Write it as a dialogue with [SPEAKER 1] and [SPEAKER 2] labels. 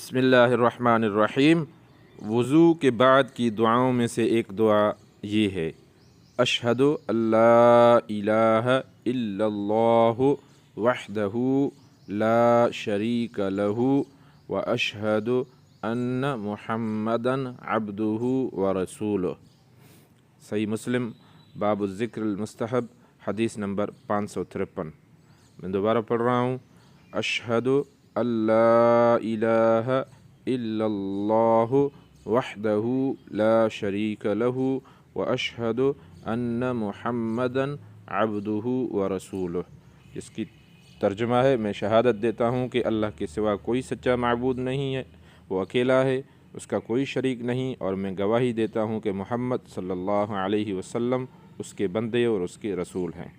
[SPEAKER 1] बिस्मिल्लाहिर्रहमानिर्रहीम। वज़ू के बाद की दुआओं में से एक दुआ ये है, अशहदु अल्ला इलाहा इल्लल्लाहु वहदहु ला शरीक लहु व अशहदु अन्न मुहम्मदन अब्दुहु व रसूलुहु। सही मुस्लिम बाब ज़िक्र मुस्तहब हदीस नंबर 553। मैं दोबारा पढ़ रहा हूँ, अशहदु अल्ला इलाहा इल्लल्लाहु वहदहु ला शरीक लहु व अशहदु अन्न मुहम्मदन अब्दुहु व रसूलुहु। इसकी तर्जुमा है, मैं शहादत देता हूँ कि अल्लाह के सिवा कोई सच्चा माबूद नहीं है, वो अकेला है, उसका कोई शरीक नहीं, और मैं गवाही देता हूँ कि मोहम्मद सल्लल्लाहु अलैहि वसल्लम उसके बंदे और उसके रसूल हैं।